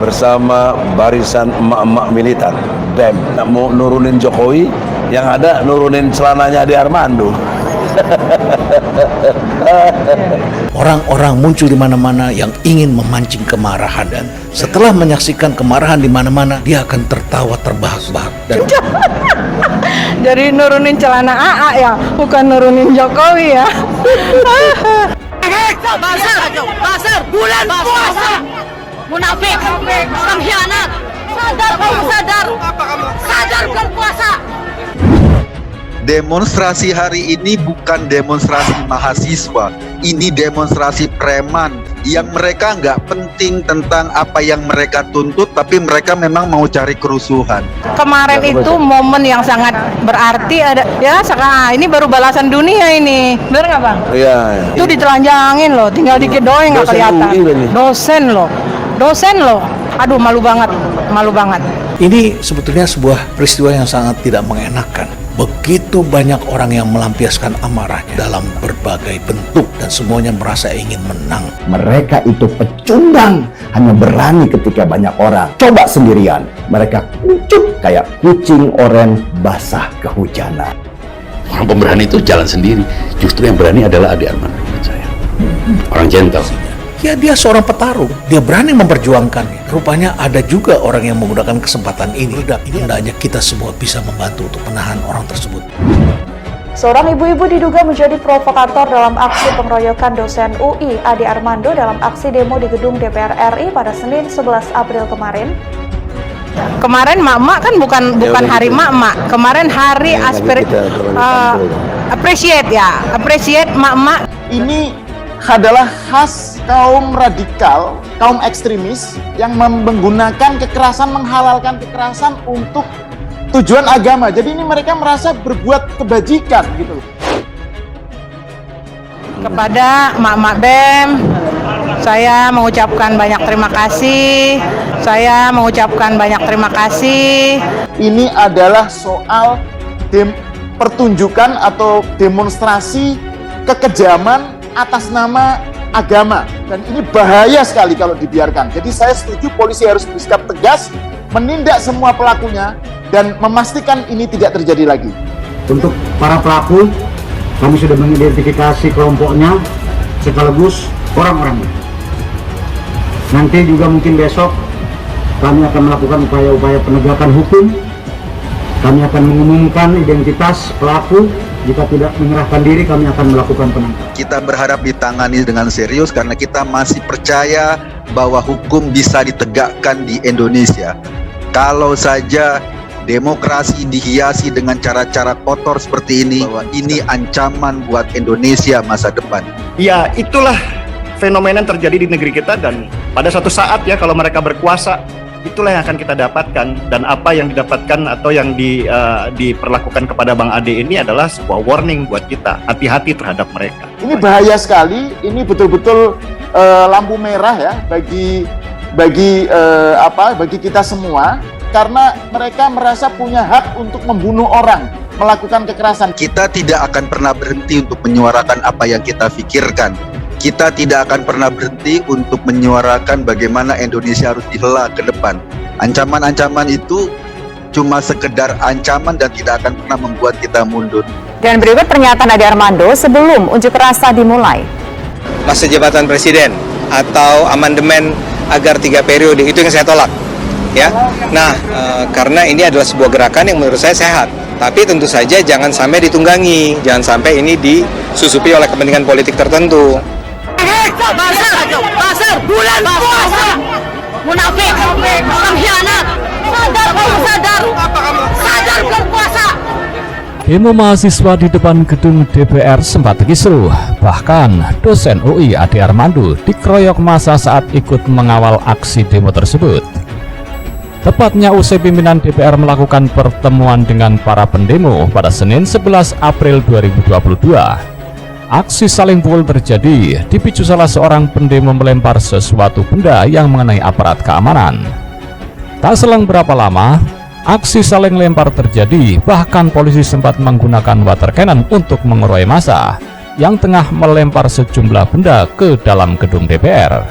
bersama barisan emak-emak militan BEM mau nurunin Jokowi, yang ada nurunin celananya Ade Armando. Orang-orang muncul di mana-mana yang ingin memancing kemarahan, dan setelah menyaksikan kemarahan di mana-mana, dia akan tertawa terbahak-bahak. Dan jadi nurunin celana AA ya, bukan nurunin Jokowi ya. Basar, bulan puasa. Munafik, pengkhianat. Sadar kamu, sadar bulan puasa. Demonstrasi hari ini bukan demonstrasi mahasiswa, ini demonstrasi preman yang mereka nggak penting tentang apa yang mereka tuntut, tapi mereka memang mau cari kerusuhan. Kemarin itu momen yang sangat berarti, ada ya sekarang ini baru balasan dunia ini, bener nggak Bang? Iya. Itu ditelanjangin loh, tinggal dikit doang nggak kelihatan. Dosen loh, aduh malu banget. ini sebetulnya sebuah peristiwa yang sangat tidak mengenakan. Begitu banyak orang yang melampiaskan amarahnya dalam berbagai bentuk, dan semuanya merasa ingin menang. Mereka itu pecundang, hanya berani ketika banyak orang. Coba sendirian, mereka kucuk kayak kucing oren basah kehujanan. Orang pemberani itu jalan sendiri. Justru yang berani adalah Ade Armando menurut saya. Orang gentle. Ya, dia seorang petarung, dia berani memperjuangkannya. Rupanya ada juga orang yang menggunakan kesempatan ini. Hendaknya kita semua bisa membantu untuk menahan orang tersebut. Seorang ibu-ibu diduga menjadi provokator dalam aksi pengeroyokan dosen UI Ade Armando dalam aksi demo di gedung DPR RI pada Senin 11 April kemarin. Kemarin mak-mak kan bukan hari mak-mak, kemarin hari appreciate mak-mak. Ini adalah khas kaum radikal, kaum ekstremis yang menggunakan kekerasan, menghalalkan kekerasan untuk tujuan agama. Jadi ini mereka merasa berbuat kebajikan gitu. Kepada mak-mak BEM, saya mengucapkan banyak terima kasih. Ini adalah soal pertunjukan atau demonstrasi kekejaman atas nama agama, dan ini bahaya sekali kalau dibiarkan. Jadi saya setuju polisi harus bersikap tegas, menindak semua pelakunya dan memastikan ini tidak terjadi lagi. Untuk para pelaku, kami sudah mengidentifikasi kelompoknya sekaligus orang-orangnya. Nanti juga mungkin besok kami akan melakukan upaya-upaya penegakan hukum. Kami akan mengumumkan identitas pelaku. Jika tidak menyerahkan diri, kami akan melakukan penangkapan. Kita berharap ditangani dengan serius karena kita masih percaya bahwa hukum bisa ditegakkan di Indonesia. Kalau saja demokrasi dihiasi dengan cara-cara kotor seperti ini, bahwa ini ancaman buat Indonesia masa depan. Ya, itulah fenomena yang terjadi di negeri kita, dan pada suatu saat ya kalau mereka berkuasa, itulah yang akan kita dapatkan. Dan apa yang didapatkan atau yang diperlakukan kepada Bang Ade ini adalah sebuah warning buat kita. Hati-hati terhadap mereka. Ini bahaya sekali. Ini betul-betul lampu merah ya bagi kita semua, karena mereka merasa punya hak untuk membunuh orang, melakukan kekerasan. Kita tidak akan pernah berhenti untuk menyuarakan apa yang kita pikirkan. Kita tidak akan pernah berhenti untuk menyuarakan bagaimana Indonesia harus dihela ke depan. Ancaman-ancaman itu cuma sekedar ancaman dan tidak akan pernah membuat kita mundur. Dan berikut pernyataan Ade Armando sebelum unjuk rasa dimulai. Masa jabatan presiden atau amandemen agar 3 periode, itu yang saya tolak. Ya, nah karena ini adalah sebuah gerakan yang menurut saya sehat. Tapi tentu saja jangan sampai ditunggangi, jangan sampai ini disusupi oleh kepentingan politik tertentu. Basar, bulan puasa. Munafik, pengkhianat. Sadar kamu, sadar bulan puasa. Demo mahasiswa di depan gedung DPR sempat kisruh. Bahkan dosen UI Ade Armando dikeroyok massa saat ikut mengawal aksi demo tersebut. Tepatnya usai pimpinan DPR melakukan pertemuan dengan para pendemo pada Senin 11 April 2022. Aksi saling pukul terjadi dipicu salah seorang pendemo melempar sesuatu benda yang mengenai aparat keamanan. Tak selang berapa lama, aksi saling lempar terjadi, bahkan polisi sempat menggunakan water cannon untuk mengeroyok massa yang tengah melempar sejumlah benda ke dalam gedung DPR.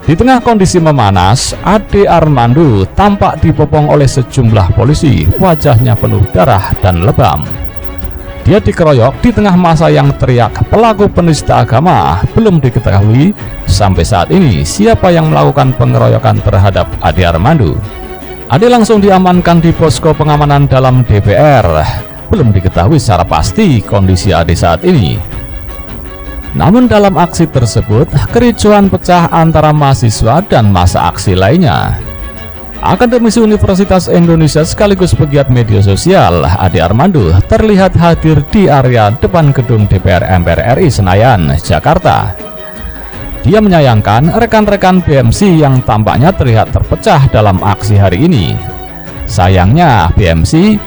Di tengah kondisi memanas, Ade Armando tampak dibopong oleh sejumlah polisi, wajahnya penuh darah dan lebam. Dia dikeroyok di tengah masa yang teriak pelaku penista agama. Belum diketahui sampai saat ini siapa yang melakukan pengeroyokan terhadap Ade Armando. Ade langsung diamankan di posko pengamanan dalam DPR. Belum diketahui secara pasti kondisi Ade saat ini. Namun dalam aksi tersebut, kericuhan pecah antara mahasiswa dan massa aksi lainnya. Akademisi Universitas Indonesia sekaligus pegiat media sosial, Ade Armando terlihat hadir di area depan gedung DPR MPR RI Senayan, Jakarta. Dia menyayangkan rekan-rekan BMC yang tampaknya terlihat terpecah dalam aksi hari ini. Sayangnya BMC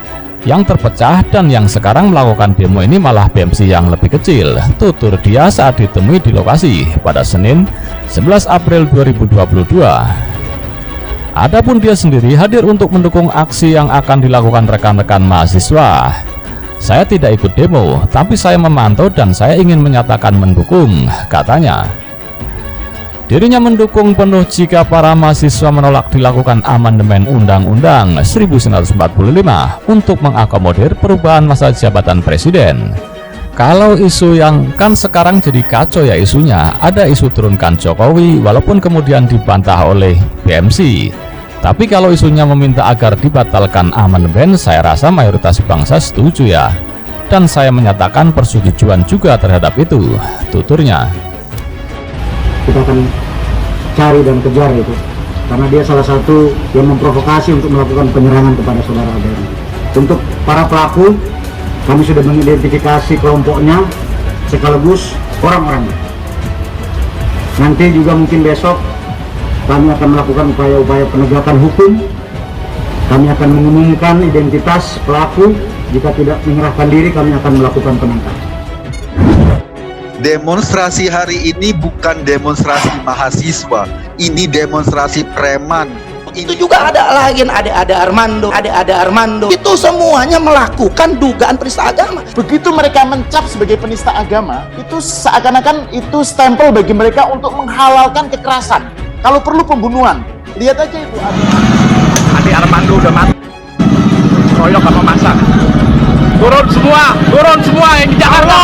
yang terpecah dan yang sekarang melakukan demo ini malah BMC yang lebih kecil, tutur dia saat ditemui di lokasi pada Senin 11 April 2022. Adapun dia sendiri hadir untuk mendukung aksi yang akan dilakukan rekan-rekan mahasiswa. Saya tidak ikut demo, tapi saya memantau dan saya ingin menyatakan mendukung, katanya. Dirinya mendukung penuh jika para mahasiswa menolak dilakukan amandemen Undang-Undang 1945 untuk mengakomodir perubahan masa jabatan presiden. Kalau isu yang kan sekarang jadi kacau ya isunya, ada isu turunkan Jokowi walaupun kemudian dibantah oleh BMC. Tapi kalau isunya meminta agar dibatalkan amandemen, saya rasa mayoritas bangsa setuju ya. Dan saya menyatakan persetujuan juga terhadap itu, tuturnya. Kita akan cari dan kejar itu, karena dia salah satu yang memprovokasi untuk melakukan penyerangan kepada saudara Ade. Untuk para pelaku, kami sudah mengidentifikasi kelompoknya sekaligus orang-orangnya. Nanti juga mungkin besok kami akan melakukan upaya-upaya penegakan hukum. Kami akan mengumumkan identitas pelaku. Jika tidak menyerahkan diri, kami akan melakukan penangkapan. Demonstrasi hari ini bukan demonstrasi mahasiswa, ini demonstrasi preman. Itu juga ada lagi Ade Armando. Itu semuanya melakukan dugaan penista agama. Begitu mereka mencap sebagai penista agama, itu seakan-akan itu stempel bagi mereka untuk menghalalkan kekerasan. Kalau perlu pembunuhan. Lihat aja itu. Ade Armando udah mati. Royok sama masa. Turun semua yang di Jakarta.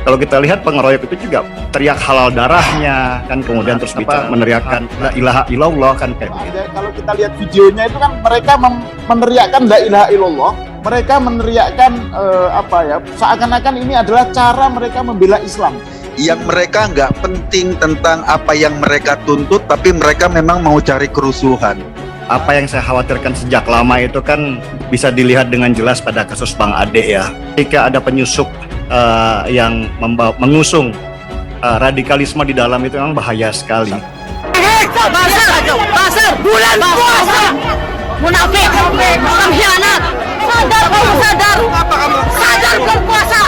Kalau kita lihat pengeroyok itu juga teriak halal darahnya kan, kemudian terus meneriakkan la ilaha illallah kan kayak gitu. Kalau kita lihat videonya itu kan mereka meneriakkan la ilaha illallah, mereka meneriakkan seakan-akan ini adalah cara mereka membela Islam. Yang mereka nggak penting tentang apa yang mereka tuntut, tapi mereka memang mau cari kerusuhan. Apa yang saya khawatirkan sejak lama itu kan bisa dilihat dengan jelas pada kasus Bang Ade ya. Ketika ada penyusup yang mengusung radikalisme di dalam itu memang bahaya sekali. Basar, bulan puasa, munafik, pengkhianat, sadar kamu sadar bulan puasa.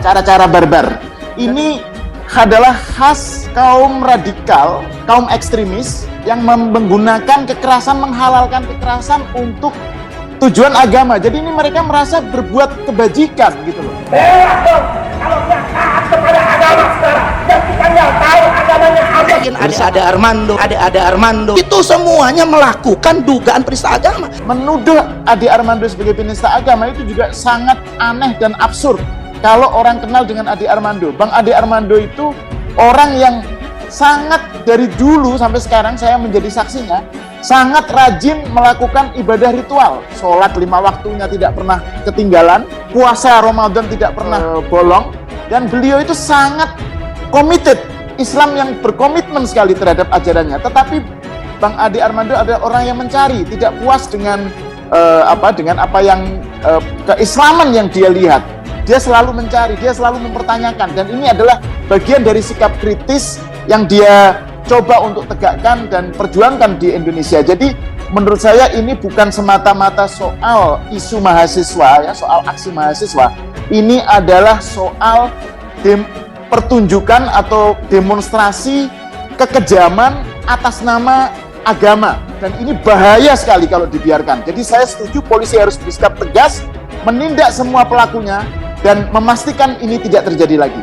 Cara-cara barbar ini adalah khas kaum radikal, kaum ekstremis yang menggunakan kekerasan, menghalalkan kekerasan untuk tujuan agama. Jadi ini mereka merasa berbuat kebajikan gitu loh. Kalau nggak taat kepada agama sekarang, dan kita nggak tahu agamanya apa. Ade Armando itu semuanya melakukan dugaan penista agama. Menuduh Ade Armando sebagai penista agama itu juga sangat aneh dan absurd. Kalau orang kenal dengan Ade Armando, Bang Ade Armando itu orang yang sangat dari dulu sampai sekarang saya menjadi saksinya, sangat rajin melakukan ibadah ritual. Sholat 5 waktunya tidak pernah ketinggalan, puasa Ramadan tidak pernah bolong, dan beliau itu sangat committed, Islam yang berkomitmen sekali terhadap ajarannya. Tetapi Bang Ade Armando adalah orang yang mencari, tidak puas dengan apa yang keislaman yang dia lihat. Dia selalu mencari, dia selalu mempertanyakan, dan ini adalah bagian dari sikap kritis yang dia coba untuk tegakkan dan perjuangkan di Indonesia. Jadi menurut saya ini bukan semata-mata soal isu mahasiswa ya, soal aksi mahasiswa. Ini adalah soal pertunjukan atau demonstrasi kekejaman atas nama agama, dan ini bahaya sekali kalau dibiarkan. Jadi saya setuju polisi harus bersikap tegas, menindak semua pelakunya dan memastikan ini tidak terjadi lagi.